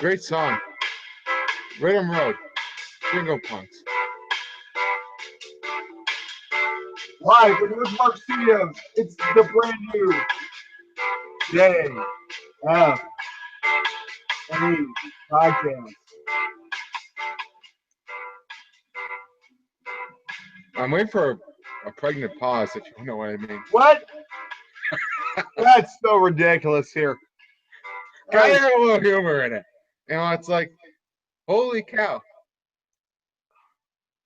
Great song. Rhythm Road. Jingle Punks. Live from the Mark Studios, it's the brand new JFNE podcast. I'm waiting for a pregnant pause, if you know what I mean. What? That's so ridiculous here. Gotta have a little humor in it. You know, it's like, holy cow.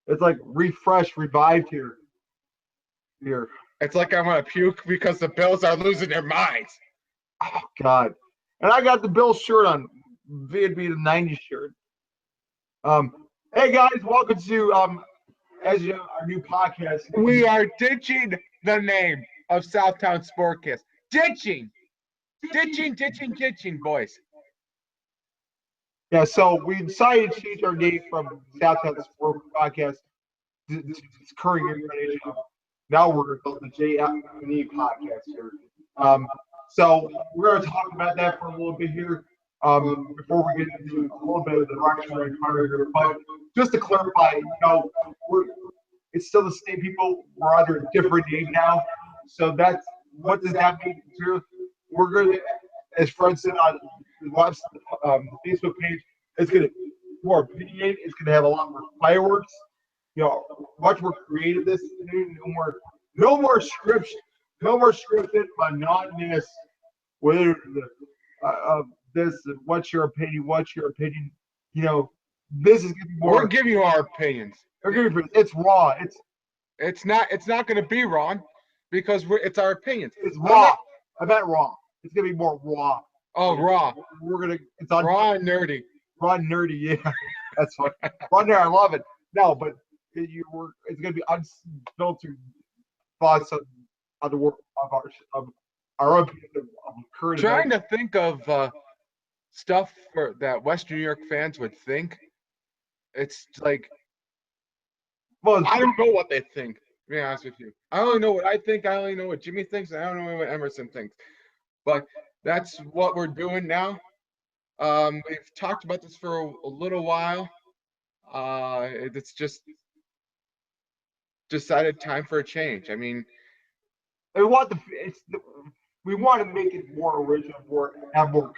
It's like refreshed, revived here. It's like I'm gonna puke because the Bills are losing their minds. Oh, God. And I got the Bills shirt on. It'd be the 90s shirt. Hey, guys, welcome to as you know, our new podcast. We are ditching the name of Southtown Sportcast. Ditching, boys. Yeah, so we decided to change our name from Southtown Sport Podcast to this current incarnation. Now we're going to the JFNE podcast here. So we're going to talk about that for a little bit here before we get into a little bit of the direction we're going here. But just to clarify, it's still the same people. We're under a different name now. So that's what does that mean? We're going to, as Fred said on the Facebook page, it's going to be more opinionated. It's going to have a lot more fireworks. Much more creative. This no more scripted, monotonous. Whether this, what's your opinion? This is going to be more. We're giving you our opinions. It's raw. It's not going to be wrong because it's our opinions. It's raw. I meant raw. It's going to be more raw. Oh, raw. It's on raw and nerdy. Raw and nerdy. Yeah, that's what. Raw and nerdy. I love it. No, but it's going to be unfiltered thoughts on the work of our own current. Trying to think of stuff that Western New York fans would think. It's like, well, I don't know what they think. To be honest with you, I only know what I think. I only know what Jimmy thinks. And I don't know what Emerson thinks. But that's what we're doing now. We've talked about this for a little while. It's just decided time for a change. I mean, we want to make it more original, have more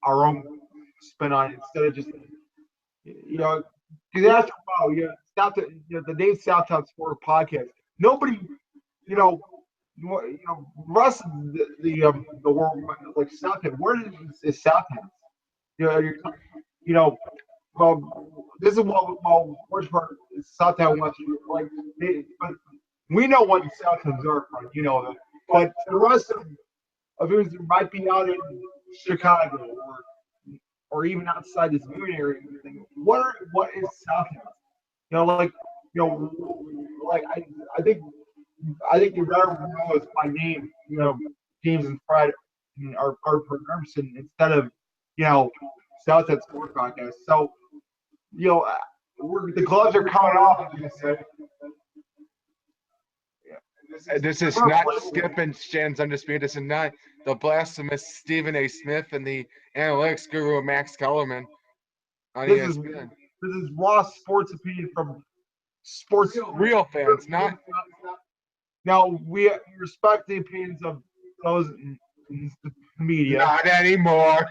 our own spin on it instead of just because after a while, the name Southtown Sport Podcast. Nobody, rest of the world like Southtown. Where is Southtown? Well, this is which part Southtown wants to like. But we know what the Southtowns are, that. But the rest of it might be out in Chicago or even outside this Moon area. What is Southtown? I think you better know us by name. James and Fred and our Emerson instead of Southtown Sport Podcast. So the gloves are coming off. This is not Skip and Shan's Undisputed. This is not the blasphemous Stephen A. Smith and the analytics guru Max Kellerman on ESPN. This is raw sports opinion from sports real fans, not. Now we respect the opinions of those in the media. Not anymore.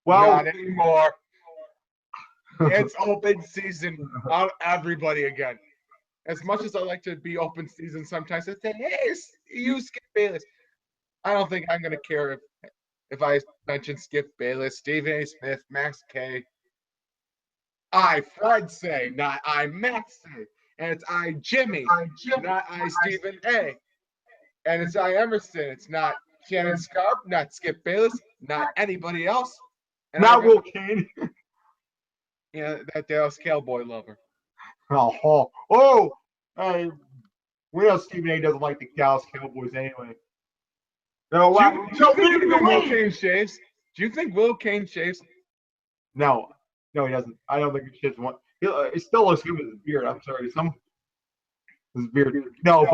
Well, not anymore. It's open season on everybody again. As much as I like to be open season, sometimes I say, "Hey, you Skip Bayless." I don't think I'm going to care if I mention Skip Bayless, Stephen A. Smith, Max K. Fred say, not I Max say, and it's I Jimmy, not I Stephen A. And it's I Emerson. It's not Shannon Scarp, not Skip Bayless, not anybody else. And not Will Kane. That Dallas Cowboy lover. Hey, we know Stephen A. doesn't like the Dallas Cowboys anyway. No, do you think Will Kane shaves? Do you think Will Kane shaves? No, he doesn't. I don't think he shaves one. He still looks good with his beard. I'm sorry, his beard. We're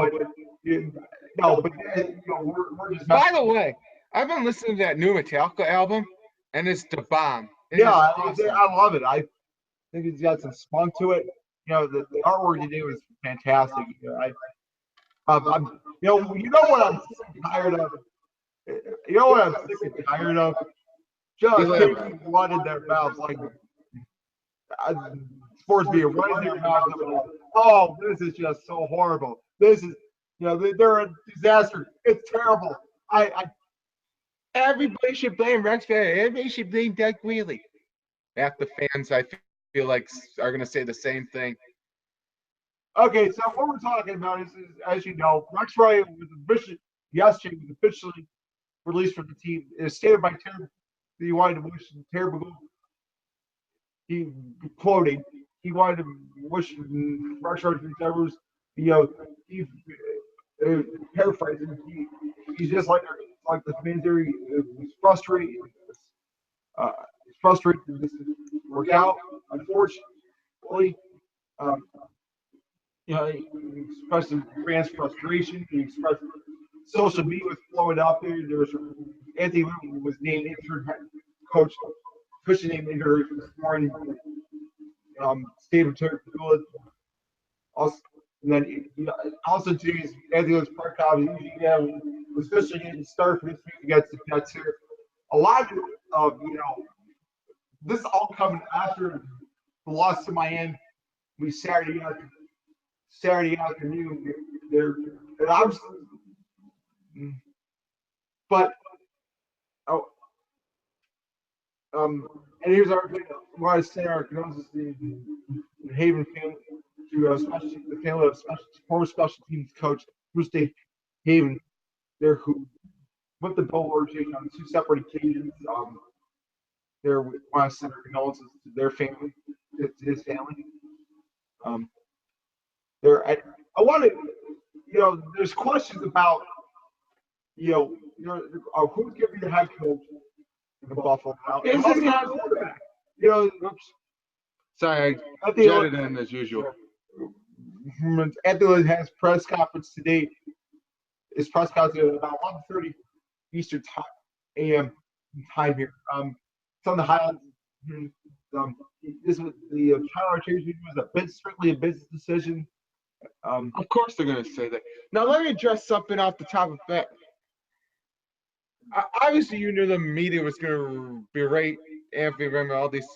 just. By the way, I've been listening to that new Metallica album, and it's the bomb. Yeah, it's I awesome. love it. I think it's got some spunk to it. The artwork you do is fantastic. You know what I'm sick and tired of. You know what I'm sick and tired of. Just Elaborate. taking blood in their mouths, like sports being right in their mouths. Oh, this is just so horrible. This is, they're a disaster. It's terrible. I Everybody should blame Rex Fair. Everybody should blame Doug Wheelie. Half the fans, I feel like, are going to say the same thing. Okay, so what we're talking about is as you know, Rex Ryan was officially released from the team. It was stated by Terry that he wanted to wish Terry McGowan. He quoting, he wanted to wish Rex Ryan endeavors. He paraphrasing. He's just like the fans there. He was frustrated. He's frustrated to this work out. Unfortunately, um, he expressed fans' frustration. He expressed social media was blowing up there. There was Anthony Lynn was named interim head coach, officially named interim this morning. Steve Turk also, and then also today's Anthony Lynn's press conference. Was officially getting started for this week against the Jets here. A lot of this all coming after the loss to Miami. We Saturday afternoon. They're obviously, but oh, and here's our want to send our condolences to the Haven family, to the family of former special teams coach Bruce Day Haven, there who went the Bill organization on 2 separate occasions. There we want to send our condolences to their family, to his family. There, I want to, there's questions about, who's going to be the head coach of Buffalo now. Is it not? Quarterback? Oops. Sorry, I jetted in as usual. Anthony has press conference today. His press conference at about 1:30 Eastern time, a.m. time here. Some of the highlights. This was the Tyler Chase was strictly a business decision. Of course they're going to say that. Now let me address something off the top of that. Obviously, you knew the media was going to berate Anthony Lynn with all these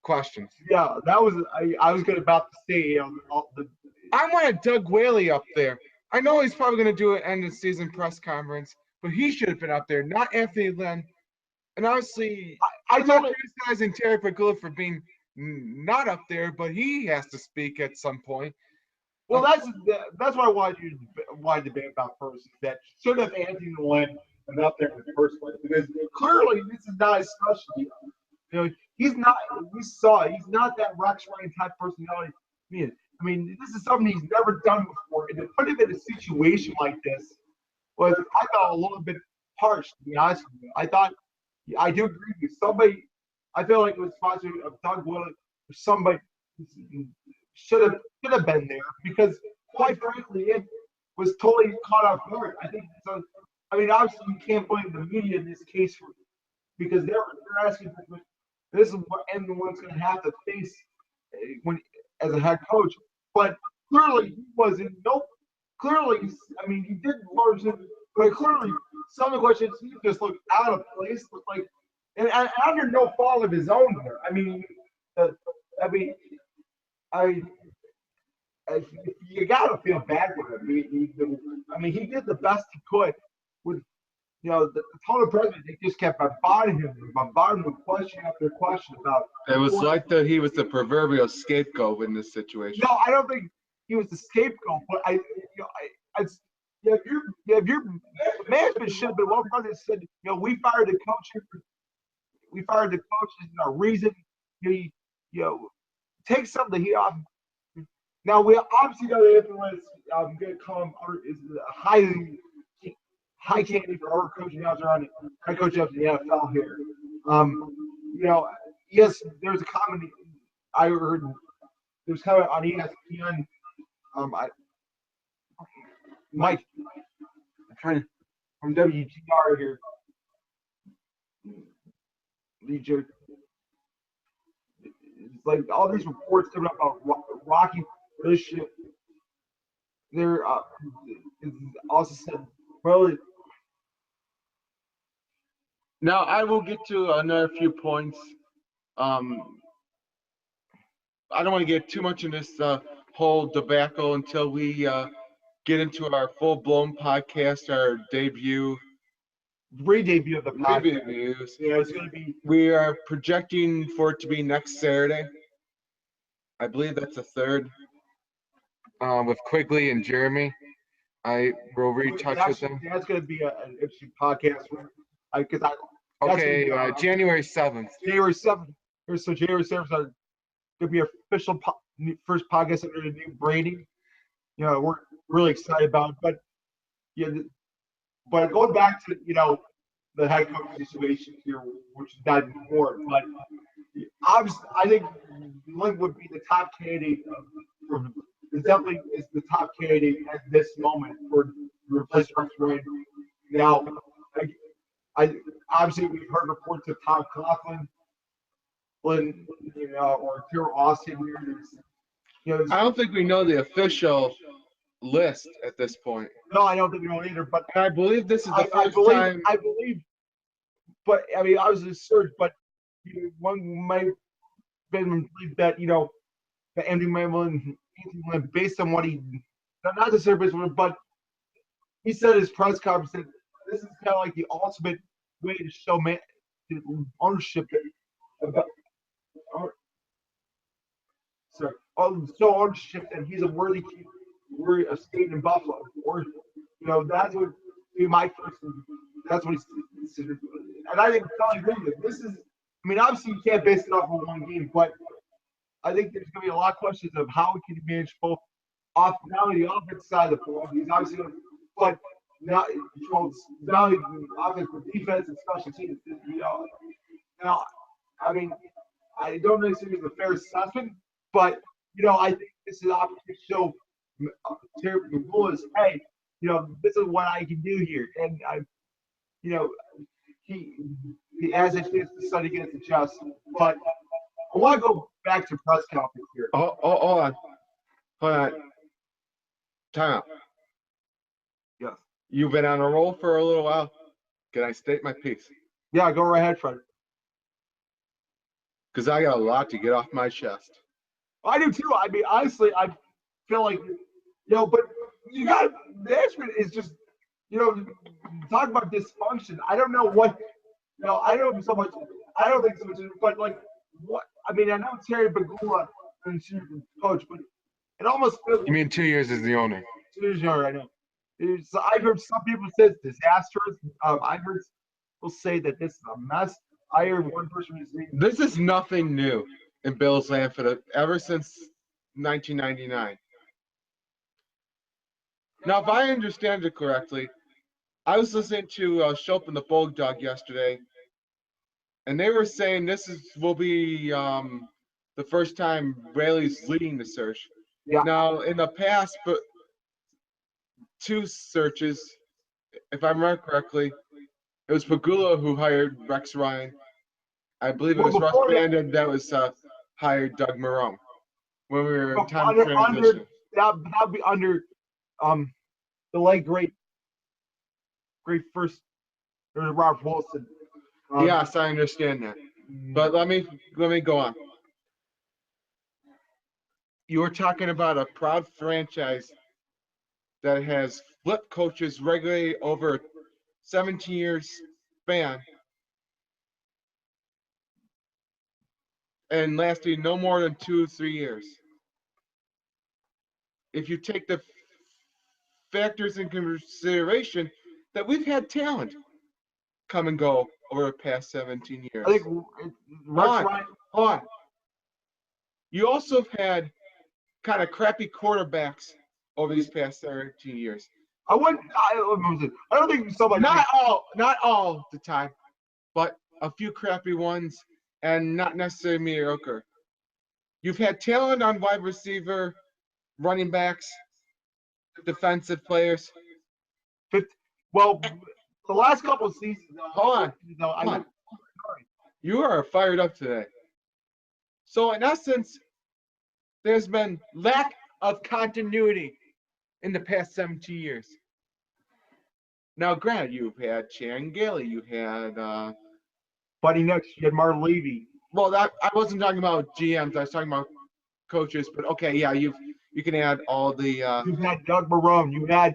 questions. Yeah, that was I was about to say. I wanted Doug Whaley up there. I know he's probably going to do an end of season press conference, but he should have been up there, not Anthony Lynn. And obviously, I'm not criticizing Terry Pegula for being not up there, but he has to speak at some point. Well, that's what I wanted to debate about first. Is that should have Anthony Lynn been up there in the first place? Because clearly this is not his specialty. He's not. We saw he's not that Rex Ryan type personality. I mean, this is something he's never done before, and to put him in a situation like this was, I thought, a little bit harsh. To be honest with you, I do agree with you. Somebody, I feel like it was sponsored of Doug Willis or somebody should have been there, because quite frankly it was totally caught off guard. I think so. I mean, obviously you can't blame the media in this case because they're asking for this is what everyone's going to have to face when as a head coach. But clearly he was in no. Clearly, I mean, he did largely, but clearly some of the questions he just looked out of place, looked like, and under no fault of his own there. I mean, you gotta feel bad with him. I mean, he did the best he could with, the total president. They just kept bombarding him with question after question about. It was like that he was the proverbial scapegoat in this situation. No, I don't think he was the scapegoat, but if your management should have been well funded and said, we fired the coach. We fired the coach. There's no reason. Take some of the heat off. Now we obviously know that influence. I'm going to call him is a high candidate for our coaching jobs around head coach jobs in the NFL here. Yes, there's a comment I heard. There's comment on ESPN. Mike, I'm trying to from WGR here. like all these reports coming up about Rocky relationship. There also said, well, Now I will get to another few points. I don't want to get too much in this whole debacle until we get into our full-blown podcast, our debut re-debut of the podcast. reviews. Yeah, it's going to be. We are projecting for it to be next Saturday. I believe that's the 3rd. With Quigley and Jeremy. I will retouch with them. That's going to be an interesting podcast. Okay, January 7th. January 7th. So January 7th is going to be official first podcast under the new branding. You know, we're really excited about it. But yeah, but going back to the head coach situation here, which is not important, but obviously I think Link would be the top candidate. Definitely is the top candidate at this moment for to replace Rex Ryan. Now, I obviously we've heard reports of Tom Coughlin, or Terrell Austin here. I don't think we know the official list at this point. No, I don't think we know either. But I believe this is the first time. I believe, but I mean, I was a search, but one might believe that that Andy Mamlin, based on what he, not to say but he said in his press conference that this is kind of like the ultimate way to show ownership. So ownership that he's a worthy of staying in Buffalo, or that's what be my first. That's what he's. And I think I agree with this is. I mean, obviously you can't base it off of one game, but I think there's going to be a lot of questions of how he can manage both not only the offense side of the ball, he's obviously going to, but not only the offense, but defense and special teams. Now, I mean, I don't necessarily think it's a fair assessment, but I think this is an opportunity to show Terry McGulis, hey, this is what I can do here, and he has a chance to study against the chest. But I want to go back to press conference here. Hold on. Time out. Yes. You've been on a roll for a little while. Can I state my piece? Yeah, go right ahead, Fred. Because I got a lot to get off my chest. I do too. I mean, honestly, I feel like, but you got management is just, talk about dysfunction. I don't know what, I don't so much. I don't think so much, but like what? I mean, I know Terry Bagula and she's coach, but it almost feels. You mean 2 years as the owner? 2 years younger, I know. I've heard some people say it's disastrous. I've heard people say that this is a mess. I heard one person say this is nothing new in Bills land ever since 1999. Now, if I understand it correctly, I was listening to Shop and the Bulldog yesterday, and they were saying will be the first time Raley's leading the search. Yeah. Now, in the past, but 2 searches, if I remember correctly, it was Pagula who hired Rex Ryan. I believe it was Russ Brandon that was hired Doug Marrone when we were in time of transition. That'd be under the late great first. There was Robert Wilson. Yes, I understand that. But let me go on. You were talking about a proud franchise that has flipped coaches regularly over 17 years span and lasting no more than 2-3 years. If you take the factors in consideration that we've had talent come and go over the past 17 years. I think Hold on. You also have had kind of crappy quarterbacks over these past 13 years. I don't think somebody. Not all the time, but a few crappy ones and not necessarily mediocre. You've had talent on wide receiver, running backs, defensive players. Well, the last couple of seasons. Hold on. You are fired up today. So in essence, there's been lack of continuity in the past 17 years. Now, granted, you've had Chan Gailey, you had Buddy Nux, you had Martin Levy. well, that I wasn't talking about GMs, I was talking about coaches, but okay, yeah, you can add all the You had Doug Marrone.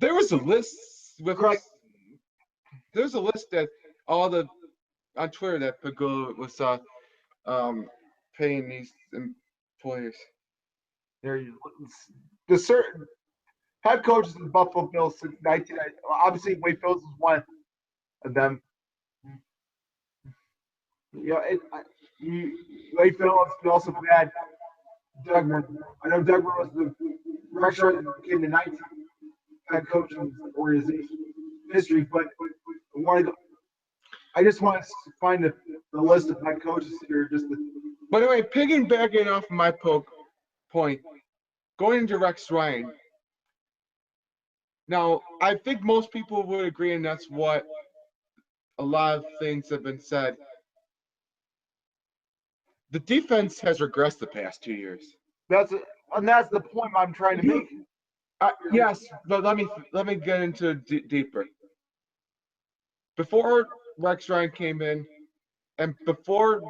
there was a list with Correct. there's a list that all the on Twitter that Pagula was paying these employers. The certain head coaches of the Buffalo Bills since 1990. Obviously, Wade Phillips was one of them. You know, Wade Phillips, you also had Doug Marrone. I know Doug Marrone was the Russian became the 19th head coach in the organization history, but I just want to find the list of head coaches here. By the way, piggybacking off my point, going into Rex Ryan. Now, I think most people would agree, and that's what a lot of things have been said. The defense has regressed the past 2 years. That's the point I'm trying to make. Yes, but let me get into deeper. Before Rex Ryan came in, and before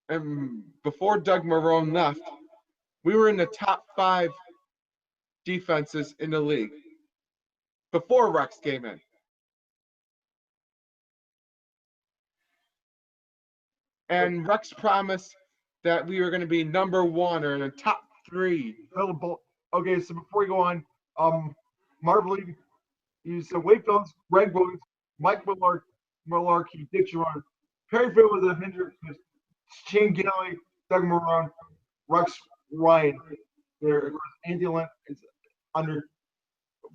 Doug Marrone left, we were in the top 5 defenses in the league. Before Rex came in. And Rex promised that we were going to be number 1 or in the top 3. Okay, so before we go on, Marv Levy, you said Wade Phillips, Greg Williams, Mike Mularkey, Dick Geron, Perry Field was a hindrance, Shane Gailey, Doug Marrone, Rex Ryan. There was Andy Lynn is under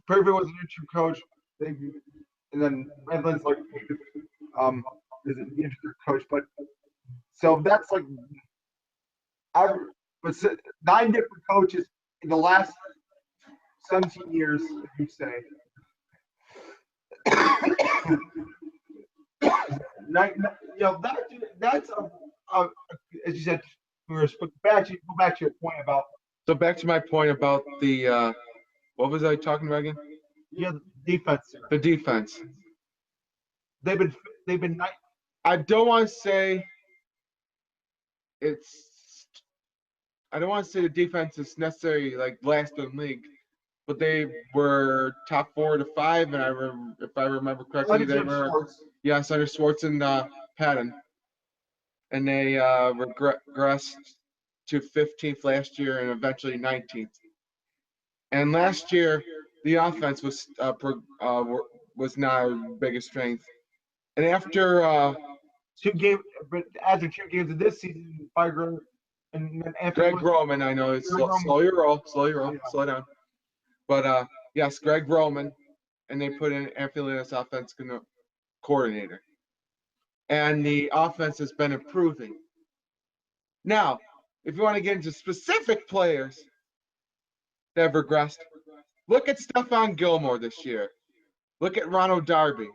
Perry Field was an interim coach, and then Red Lynn's like is an interim coach, but so that's like but 9 different coaches in the last 17 years, if you say. That's as you said. Go back to your point about. So back to my point about the what was I talking about again? Yeah, defense. The defense. They've been. I don't want to say it's. I don't want to say the defense is necessarily like last in the league, but they were top 4 to 5, and if I remember correctly, they were yes under Schwartz and Patton, and they regressed to 15th last year and eventually 19th. And last year, the offense was not our biggest strength, and after 2 games, but after 2 games of this season, and Greg Roman, I know it's slow your roll, slow down. But yes, Greg Roman, and they put in Anthony Lynn as offense coordinator. And the offense has been improving. Now, if you want to get into specific players that have regressed, look at Stephon Gilmore this year. Look at Ronald Darby.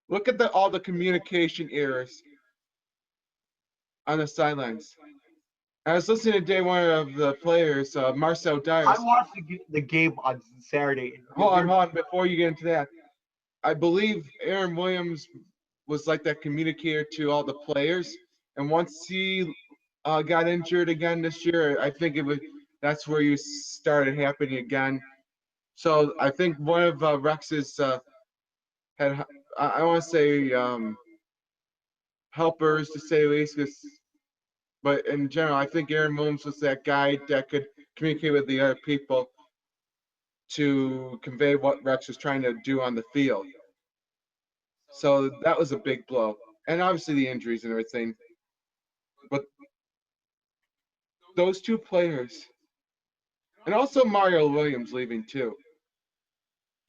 Look at all the communication errors on the sidelines. I was listening to day one of the players, Marcel Dyers. I watched the game on Saturday. Hold on. Before you get into that, I believe Aaron Williams was like that communicator to all the players. And once he got injured again this year, I think that's where you started happening again. So I think one of Rex's had, I want to say, helpers to say the least, but in general, I think Aaron Williams was that guy that could communicate with the other people to convey what Rex was trying to do on the field. So that was a big blow. And obviously the injuries and everything. But those 2 players, and also Mario Williams leaving too.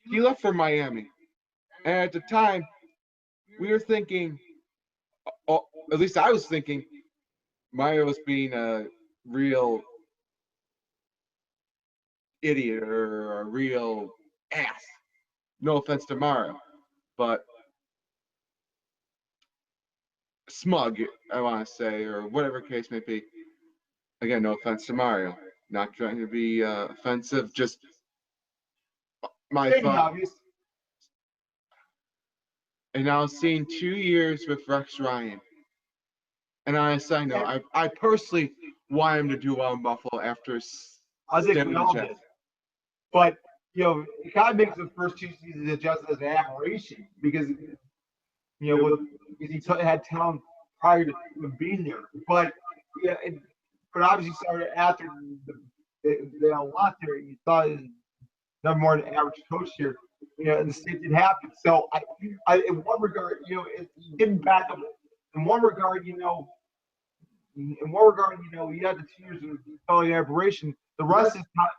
He left for Miami. And at the time, we were thinking, at least I was thinking, Mario was being a real idiot or a real ass. No offense to Mario, but smug, I want to say, or whatever case may be. Again, no offense to Mario. Not trying to be offensive, just my Stating thought. obvious. And now seeing 2 years with Rex Ryan. And on a side note, I personally want him to do well in Buffalo after I think stint we with all the did. Jets. But it kind of makes the first 2 seasons of Justice as an aberration because he had talent prior to him being there. But but obviously started after they all left there. You thought he was no more than an average coach here. And the same didn't happen. So in one regard, it didn't back up. In one regard, you had the 2 years of an aberration. The rest is not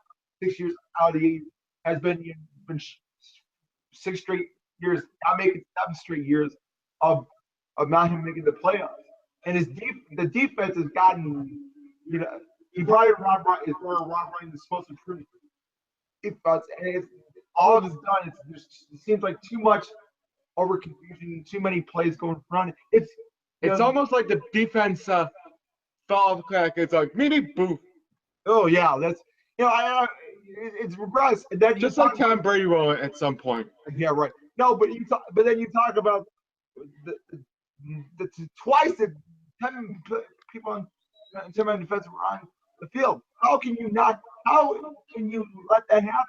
6 years out of the 8 has been 6 straight years, not making 7 straight years of not him making the playoffs. And the defense has gotten, he probably is where Rob Ryan is supposed to improve. And all it's done is it seems like too much over confusion, too many plays going front. It's almost like the defense fell off the crack. It's like, mini boof. Oh yeah, that's it's regress. And then Just like Tom Brady will at some point. Yeah, right. No, but then you talk about the twice the 10 people on 10-man defense were on the field. How can you let that happen?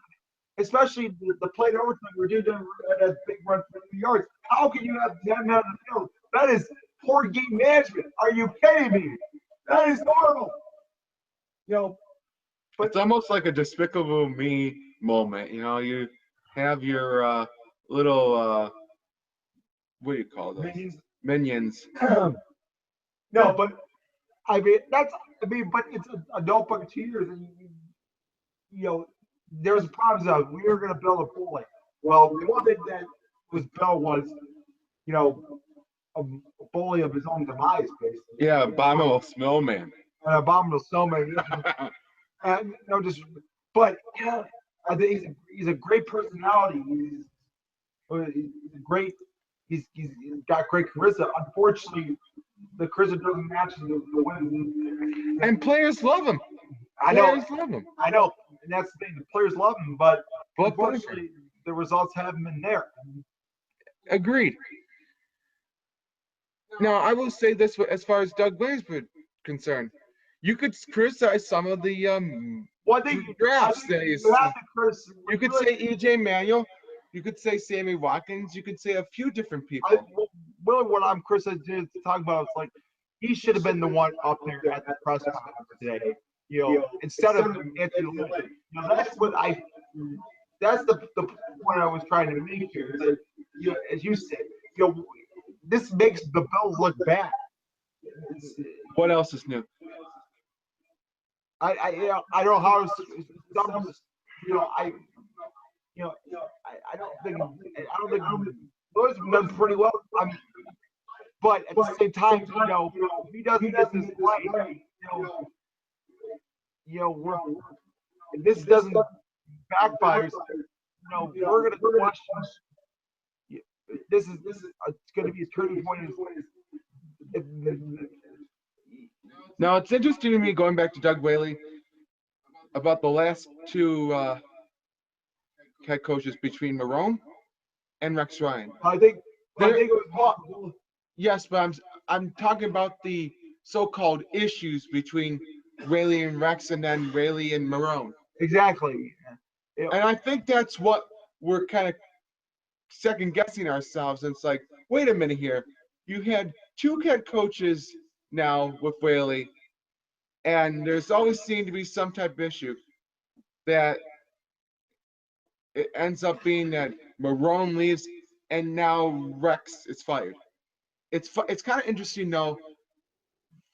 Especially the play to overtime we're doing that big run for 3 yards. How can you have 10 men on the field? That is poor game management. Are you kidding me? That is horrible. But it's almost like a Despicable Me moment. You have your little what do you call those? Minions. No, but but it's an adult bucket 2 years, and there's problems of we were going to build a bully. Well, the one thing that was built was, a bully of his own demise, basically. Yeah, abominable snowman. An abominable snowman. And but I think he's a great personality. He's got great charisma. Unfortunately, the charisma doesn't match the win. And players love him. I know. Players love him. I know, and that's the thing. The players love him, but unfortunately, the results haven't been there. Agreed. Now, I will say this as far as Doug Williams is concerned. You could criticize some of the drafts days. You could say E.J. Manuel. You could say Sammy Watkins. You could say a few different people. Really, what I'm criticizing to talk about is like he should have been the one up there at the press conference today. Instead of Anthony Lynn. That's the point I was trying to make here. As you said, this makes the Bills look bad. What else is new? I don't know how I don't think Lewis has done pretty well. But at the same time, if he doesn't get this right, if this doesn't backfire, we're going to question. This is it's going to be a turning point. Now, it's interesting to me, going back to Doug Whaley, about the last two head coaches between Marrone and Rex Ryan. I think it was Yes, but I'm talking about the so-called issues between Whaley and Rex, and then Whaley and Marrone. Exactly. And I think that's what we're kind of second-guessing ourselves. And it's like, wait a minute here. You had two head coaches now with Whaley, and there's always seemed to be some type of issue that it ends up being that Marrone leaves and now Rex is fired. It's kind of interesting though,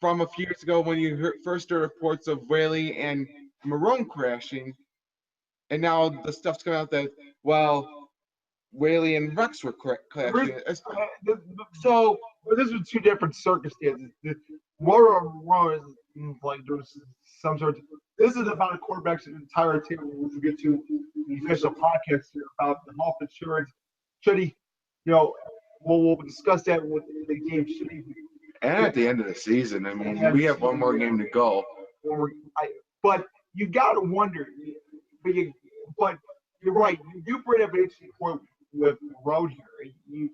from a few years ago when you first heard reports of Whaley and Marrone crashing, and now the stuff's coming out that, well, Whaley and Rex were crashing. So this was two different circumstances. One is like there was some sort of. This is about a quarterback's entire team. We'll get to the official podcast here about the health insurance. Should he, we'll discuss that with the game. Should he And at the end of the season, I mean, we have one more game to go. But you got to wonder. But you're right. You do bring up an interesting point with Road here. You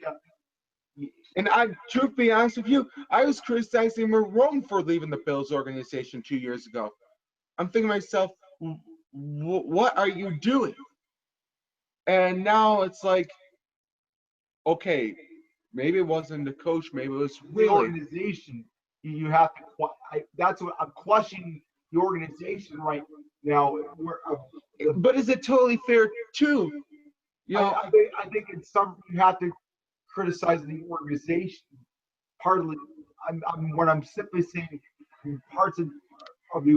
got. And truth be honest with you, I was criticizing Marone for leaving the Bills organization 2 years ago. I'm thinking to myself, what are you doing? And now it's like, okay, maybe it wasn't the coach, maybe it was the organization. You have to. That's what I'm questioning the organization right now. But is it totally fair too? You know, I think it's you have to criticize the organization. Partly, when I'm simply saying parts of the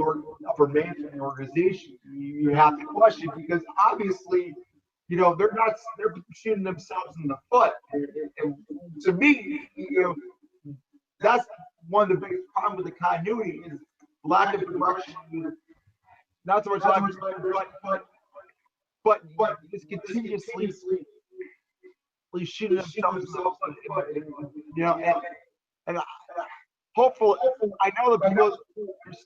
upper management organization, you have to question because obviously, they're shooting themselves in the foot. And to me, that's one of the biggest problems with the continuity is lack of direction. Not so much lack of direction, but it's continuously shooting themselves in the foot. And hopefully, I know the Bills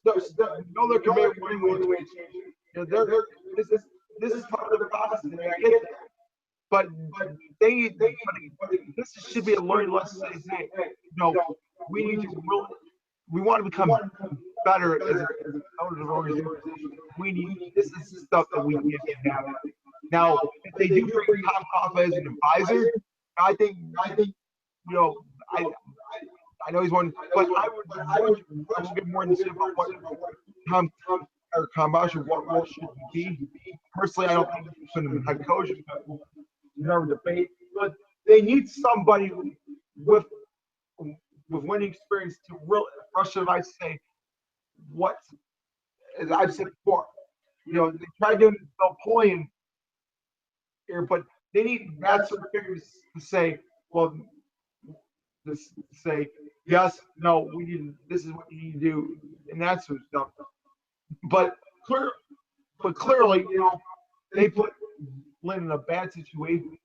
they're committed to winning. This is part of the process. And I get that. But this should be a learning lesson. Hey, we need to we want to become better as an organization. This is the stuff that we need to have. Now, if they do bring Tom Coughlin as an advisor, I think I know he's one, but I would much get more interested about what Tom or Kambash or what role should be. Personally, I don't think he should have been head coach. Never debate, but they need somebody with winning experience to really brush their eyes say what, as I've said before, they try doing Napoleon here, but they need that sort of figures to say, well, yes, no, we need this is what you need to do, and that sort of stuff. But clearly, they put Lynn in a bad situation,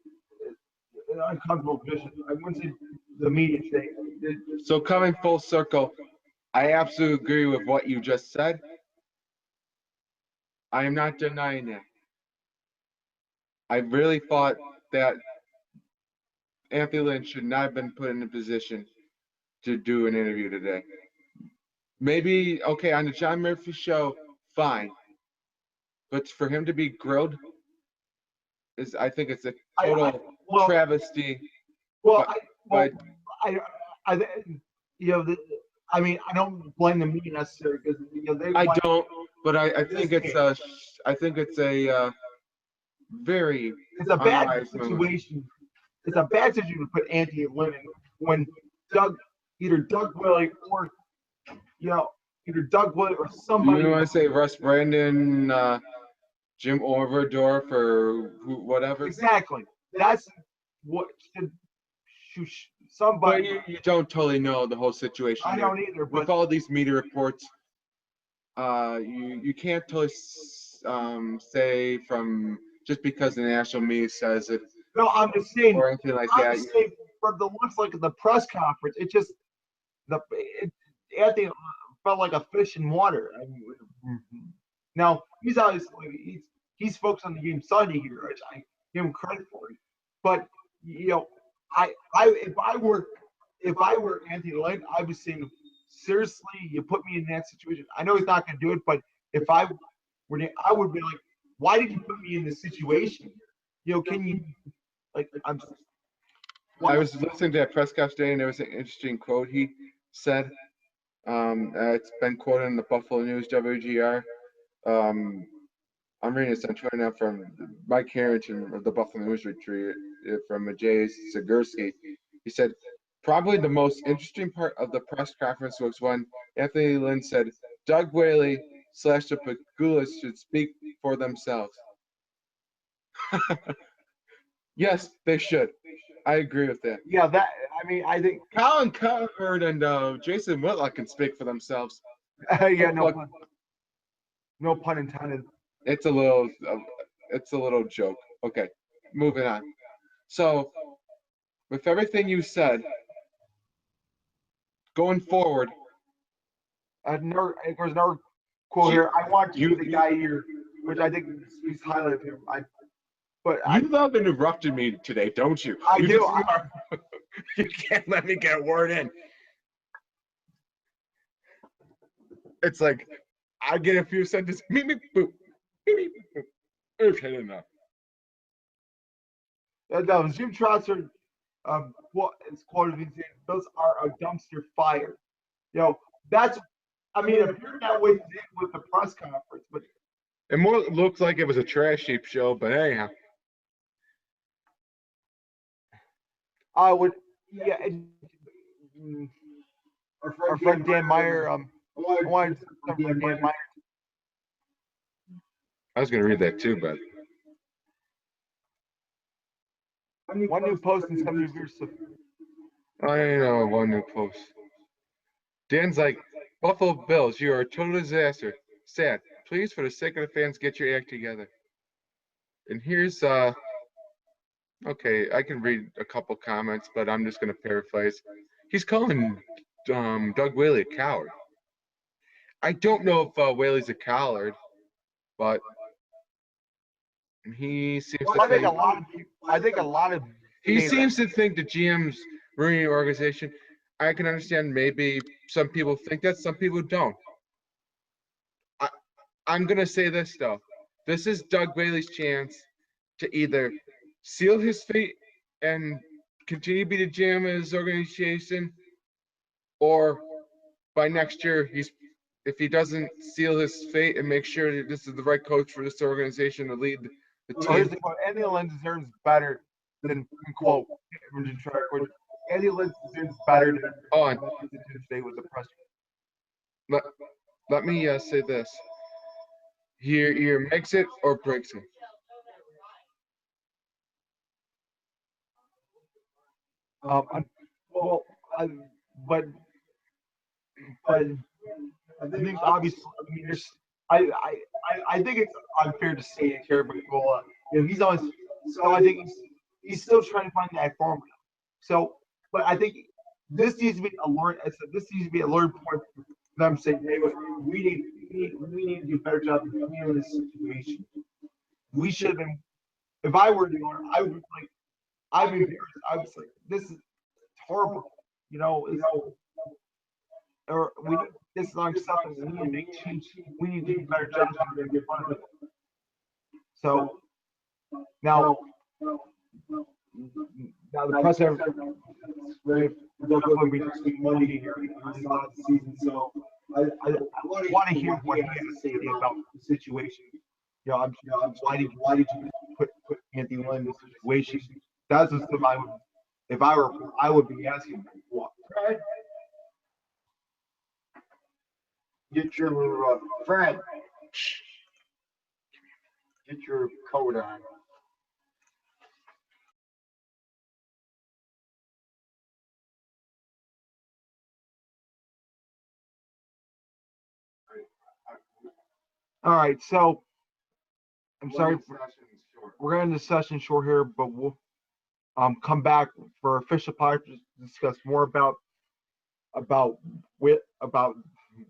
an uncomfortable position. I wouldn't say the media today. So coming full circle, I absolutely agree with what you just said. I am not denying that. I really thought that Anthony Lynn should not have been put in a position to do an interview today. Maybe, okay, on the John Murphy show, fine. But for him to be grilled, I think it's a total travesty. I don't blame the media necessarily because I don't, but I think it's a very it's a bad situation. Move. It's a bad situation to put Anthony Lynn in when either Doug Willie or either Doug Willie or somebody. You want to say Russ Brandon, Jim Overdorf, or whatever? Exactly. That's what somebody. But you don't totally know the whole situation. I don't either. With all these media reports, you can't totally say from just because the national media says it. No, I'm just saying. Or anything like that. Just saying, from the looks like the press conference, it just Anthony felt like a fish in water. Now he's obviously he's focused on the game Sunday here, which I give him credit for it. But if I were Anthony Lynn, I would say seriously, you put me in that situation. I know he's not going to do it, but if I would be like, why did you put me in this situation? Can you I was listening to that press conference today, and there was an interesting quote he said. It's been quoted in the Buffalo News WGR. I'm reading this on Twitter now from Mike Harrington of the Buffalo News Retreat from Jay Segursky. He said, probably the most interesting part of the press conference was when Anthony Lynn said, Doug Whaley / the Pegulas should speak for themselves. Yes, they should. I agree with that. Yeah, I think Colin Cowherd and Jason Whitlock can speak for themselves. Yeah, no pun intended. It's a little joke. Okay, moving on. So, with everything you said, going forward, There's another quote here. I want to You- use the guy here, which I think he's highlighted him. you love interrupting me today, don't you? I You do. just- you can't let me get a word in. It's like I get a few sentences. Meep, meep, boop. Meep, meep, boop. Okay, enough. No, Jim Trotzer, it's quoted as saying, "Those are a dumpster fire." That's. I mean, it appeared that way with the press conference, but It more looked like it was a trash heap show, but anyhow. I would. Yeah. Our friend Dan Meyer. I wanted to say from Dan Meyer. I was gonna read that too, but One new post in 70 years. I know one new post. Dan's like, Buffalo Bills, you are a total disaster. Sad. Please, for the sake of the fans, get your act together. And here's okay, I can read a couple comments, but I'm just gonna paraphrase. He's calling Doug Whaley a coward. I don't know if Whaley's a coward, but he seems Well, to I think think a lot of people. I think a lot of. he seems to think the GM's ruining the organization. I can understand maybe some people think that, some people don't. I'm gonna say this though. This is Doug Whaley's chance to either seal his fate and continue to be the GM of his organization, or by next year, if he doesn't seal his fate and make sure that this is the right coach for this organization to lead the Here's team. the quote: Andy Lynn deserves better than quote. Andy Lynn deserves better than On. today with the press. Let me say this. He either makes it or breaks it. But I think obviously, I mean, I think it's unfair to say it here, but he's always. So I think he's still trying to find that formula. So, but I think this needs to be a learn. This needs to be a learn point for them saying, "Hey, we need to do a better job of handling this situation. We should have been. If I were the owner, I would like. I was like, this is horrible. Or this is unacceptable. We need to make change. We need to do a better job to get front of it. So now the press definitely be Monday here on the season. So I want to hear what he has to say about the situation. Why did you put Anthony Lynn in this situation? That's the stuff I would, if I were, I would be asking what. Get your Fred. Get your coat on. All right, so I'm sorry, we're going to end the session short here, but we'll come back for official podcast to discuss more about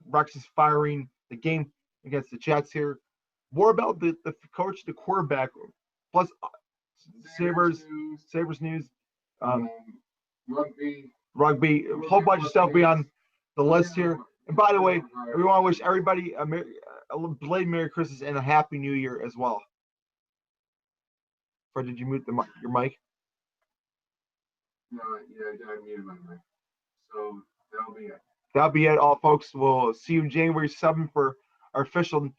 Rex's firing, the game against the Jets here, more about the coach, the quarterback, plus Sabres news, rugby, a whole bunch of stuff be on the list here. And by the way, we want to wish everybody a belated Merry Christmas and a Happy New Year as well. Fred, did you mute your mic? No, yeah, I muted my mic. So that'll be it. That'll be it, all folks. We'll see you January 7th for our official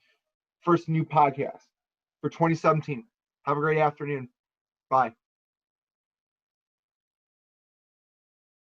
first new podcast for 2017. Have a great afternoon. Bye.